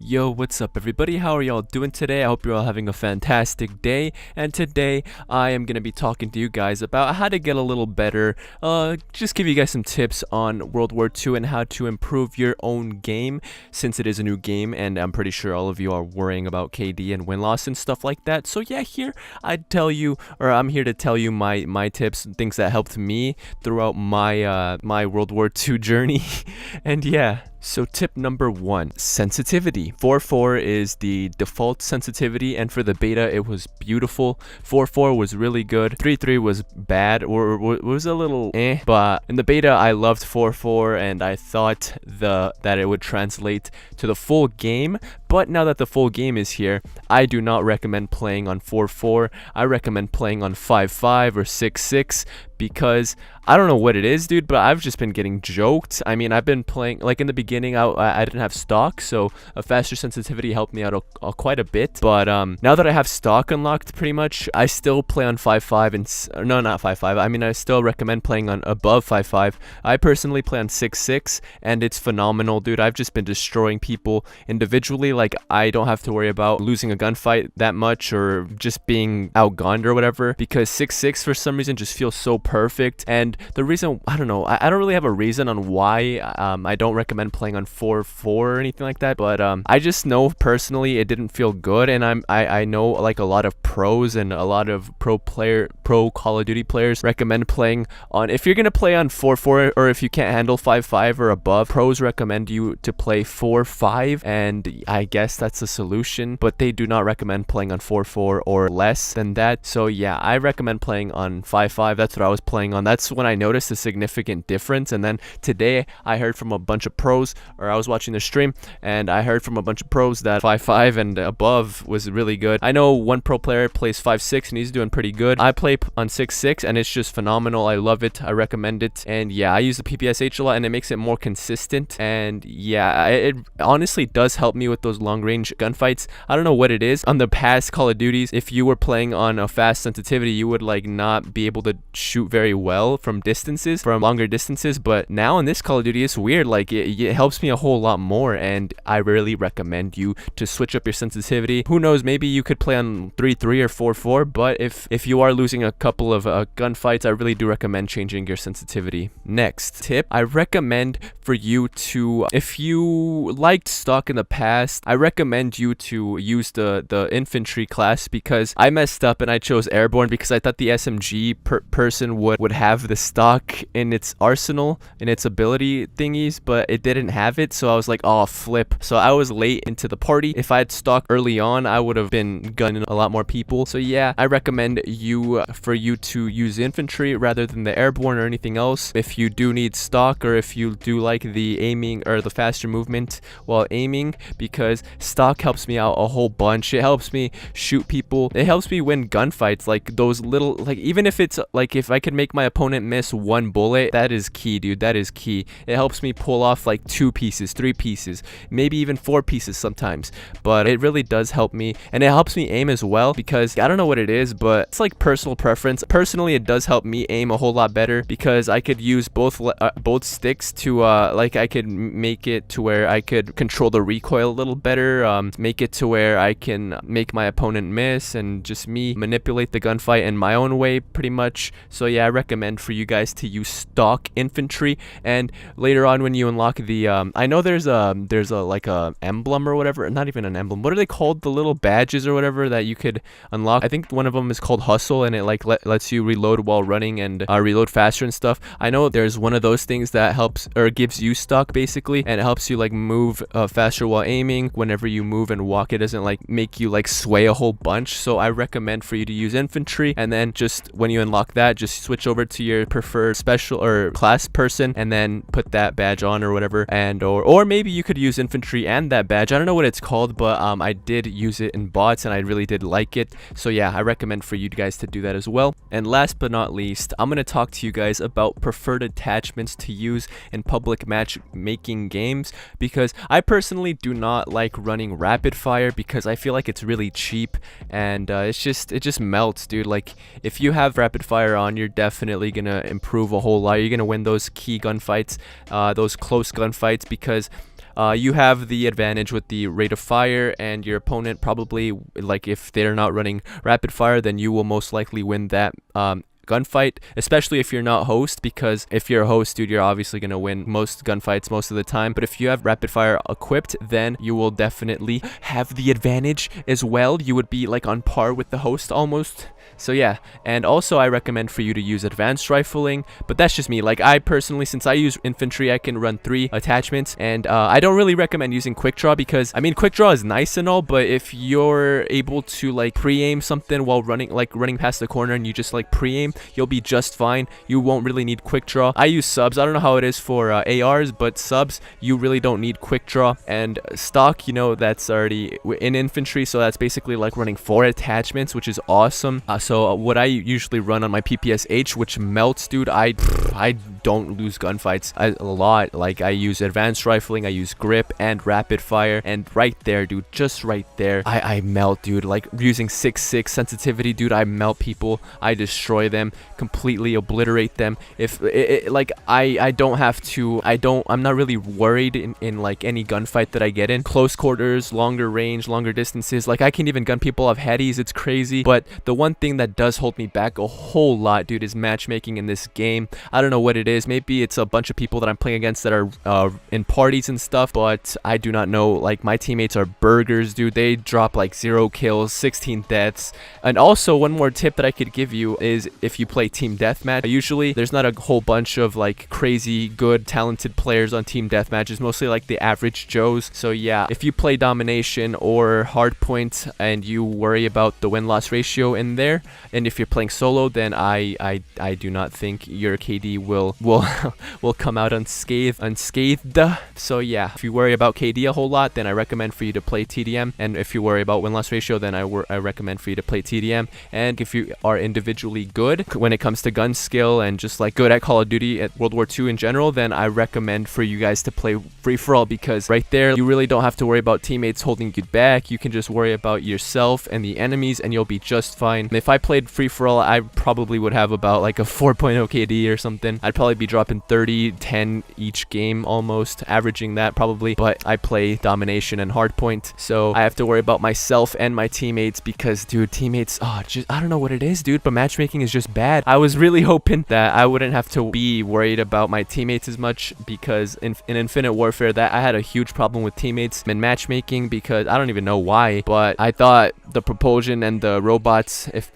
Yo, what's up everybody? How are y'all doing today? I hope you're all having a fantastic day. And today I am going to be talking to you guys about how to get a little better, just give you guys some tips on World War II and how to improve your own game, since it is a new game and I'm pretty sure all of you are worrying about KD and win-loss and stuff like that. So yeah, I'm here to tell you my tips and things that helped me throughout my World War II journey. And yeah. So tip number 1, sensitivity. 4.4 is the default sensitivity, and for the beta it was beautiful. 4.4 was really good. 3.3 was bad, or was a little but in the beta I loved 4.4 and I thought that it would translate to the full game. But now that the full game is here, I do not recommend playing on 4.4. I recommend playing on 5.5 or 6.6 because I don't know what it is, dude, but I've just been getting joked. I mean, I've been playing, like in the beginning, I didn't have stock, so a faster sensitivity helped me out quite a bit. But now that I have stock unlocked pretty much, I still play on 5.5 and, no, not 5.5. I mean, I still recommend playing on above 5.5. I personally play on 6.6 and it's phenomenal, dude. I've just been destroying people individually. Like, I don't have to worry about losing a gunfight that much or just being outgunned or whatever, because 6.6 for some reason just feels so perfect. And the reason, I don't know, I don't really have a reason on why I don't recommend playing on 4.4 or anything like that, but I just know personally it didn't feel good. And I know like a lot of pros and a lot of pro Call of Duty players recommend playing on, if you're gonna play on 4.4 or if you can't handle 5.5 or above, pros recommend you to play 4.5, and I guess that's a solution, but they do not recommend playing on 4.4 or less than that. So yeah, I recommend playing on 5.5. That's what I was playing on. That's when I noticed a significant difference. And then today I heard from a bunch of pros, or I was watching the stream and I heard from a bunch of pros that 5.5 and above was really good. I know one pro player plays 5.6 and he's doing pretty good. I play on 6.6 and it's just phenomenal. I love it. I recommend it. And yeah, I use the PPSH a lot and it makes it more consistent. And yeah, it honestly does help me with those long range gunfights. I don't know what it is. On the past Call of Duties, if you were playing on a fast sensitivity, you would like not be able to shoot very well from longer distances. But now in this Call of Duty, it's weird. Like it helps me a whole lot more, and I really recommend you to switch up your sensitivity. Who knows, maybe you could play on 3.3 or 4.4, but if you are losing a couple of gunfights, I really do recommend changing your sensitivity. Next tip, I recommend for you to, if you liked stock in the past, I recommend you to use the infantry class, because I messed up and I chose airborne because I thought the SMG person would have the stock in its arsenal, in its ability thingies, but it didn't have it. So I was like, oh flip. So I was late into the party. If I had stock early on, I would have been gunning a lot more people. So yeah, I recommend for you to use infantry rather than the airborne or anything else. If you do need stock, or if you do like the aiming or the faster movement while aiming, because stock helps me out a whole bunch. It helps me shoot people. It helps me win gunfights. Like those little, like even if it's like, if I could make my opponent miss one bullet, that is key, dude. That is key. It helps me pull off like 2 pieces, 3 pieces, maybe even 4 pieces sometimes. But it really does help me, and it helps me aim as well, because I don't know what it is, but it's like personal preference. Personally, it does help me aim a whole lot better, because I could use both sticks to like I could make it to where I could control the recoil a little better, make it to where I can make my opponent miss and just me manipulate the gunfight in my own way pretty much. So yeah, I recommend for you guys to use stock infantry. And later on when you unlock the I know there's a like a emblem or whatever, not even an emblem, what are they called, the little badges or whatever that you could unlock. I think one of them is called hustle, and it like lets you reload while running and reload faster and stuff. I know there's one of those things that helps or gives you stock basically, and it helps you like move faster while aiming. Whenever you move and walk, it doesn't like make you like sway a whole bunch. So I recommend for you to use infantry, and then just when you unlock that, just switch over to your preferred special or class person and then put that badge on or whatever. And or maybe you could use infantry and that badge. I don't know what it's called, but I did use it in bots and I really did like it. So yeah, I recommend for you guys to do that as well. And last but not least, I'm gonna talk to you guys about preferred attachments to use in public matchmaking games, because I personally do not like running rapid fire because I feel like it's really cheap, and it just melts, dude. Like if you have rapid fire on, you're definitely gonna improve a whole lot. You're gonna win those key gunfights, those close gunfights, because you have the advantage with the rate of fire, and your opponent probably, like, if they're not running rapid fire, then you will most likely win that gunfight, especially if you're not host, because if you're a host, dude, you're obviously going to win most gunfights most of the time. But if you have rapid fire equipped, then you will definitely have the advantage as well. You would be like on par with the host almost. So yeah, and also I recommend for you to use advanced rifling, but that's just me. Like, I personally, since I use infantry, I can run 3 attachments, and I don't really recommend using quick draw, because I mean, quick draw is nice and all, but if you're able to like pre-aim something while running past the corner, and you just like pre-aim, you'll be just fine. You won't really need quick draw. I use subs. I don't know how it is for ARs, but subs, you really don't need quick draw. And stock, you know, that's already in infantry, so that's basically like running 4 attachments, which is awesome. So what I usually run on my PPSH, which melts, dude, I don't lose gunfights a lot. Like, I use advanced rifling, I use grip and rapid fire, and right there, dude, just right there, I melt, dude. Like, using 6.6 sensitivity, dude, I melt people. I destroy them, completely obliterate them. If like, I don't have to, I'm not really worried in like any gunfight that I get in. Close quarters, longer range, longer distances, like I can even gun people off headies. It's crazy. But the one thing that does hold me back a whole lot, dude, is matchmaking in this game. I don't know what it is. Maybe it's a bunch of people that I'm playing against that are in parties and stuff, but I do not know. Like, my teammates are burgers, dude. They drop like 0 kills, 16 deaths. And also, one more tip that I could give you is if you play team deathmatch, usually there's not a whole bunch of like crazy good talented players on team deathmatch. It's mostly like the average Joes. So yeah, if you play domination or hardpoint and you worry about the win-loss ratio in there, and if you're playing solo, then I do not think your KD will come out unscathed. So yeah, if you worry about KD a whole lot, then I recommend for you to play TDM, and if you worry about win-loss ratio, then I recommend for you to play TDM. And if you are individually good when it comes to gun skill and just like good at Call of Duty at World War II in general, then I recommend for you guys to play free-for-all, because right there you really don't have to worry about teammates holding you back. You can just worry about yourself and the enemies, and you'll be just fine. If I played free-for-all, I probably would have about like a 4.0 KD or something. I'd probably be dropping 30, 10 each game, almost averaging that probably. But I play domination and hardpoint, so I have to worry about myself and my teammates, because dude, teammates, just I don't know what it is, dude, but matchmaking is just bad. I was really hoping that I wouldn't have to be worried about my teammates as much, because in Infinite Warfare, that I had a huge problem with teammates in matchmaking, because I don't even know why, but I thought the propulsion and the robots, if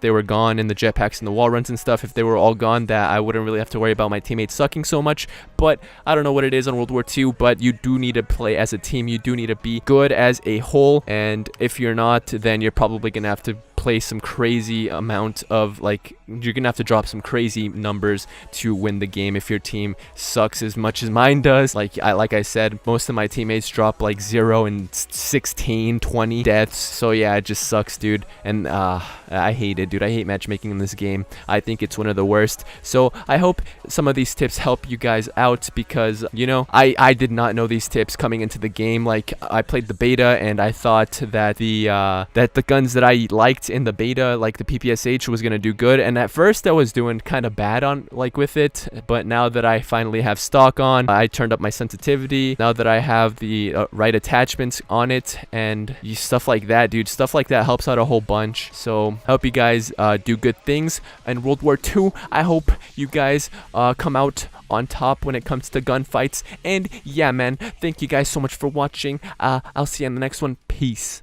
they were gone, and the jetpacks and the wall runs and stuff, if they were all gone, that I wouldn't really have to worry about my teammates sucking so much. But I don't know what it is on World War II, but you do need to play as a team. You do need to be good as a whole, and if you're not, then you're probably gonna have to play some crazy amount of, like, you're gonna have to drop some crazy numbers to win the game if your team sucks as much as mine does. Like I said, most of my teammates drop like 0 and 16, 20 deaths. So yeah, it just sucks, dude. And I hate it, dude. I hate matchmaking in this game. I think it's one of the worst. So I hope some of these tips help you guys out, because, you know, I did not know these tips coming into the game. Like, I played the beta, and I thought that the guns that I liked in the beta, like the PPSH, was gonna do good, and at first I was doing kind of bad on with it, but now that I finally have stock on, I turned up my sensitivity. Now that I have the right attachments on it and stuff like that, dude, stuff like that helps out a whole bunch. So I hope you guys do good things in World War II. I hope you guys come out on top when it comes to gunfights. And yeah, man, thank you guys so much for watching. I'll see you in the next one. Peace.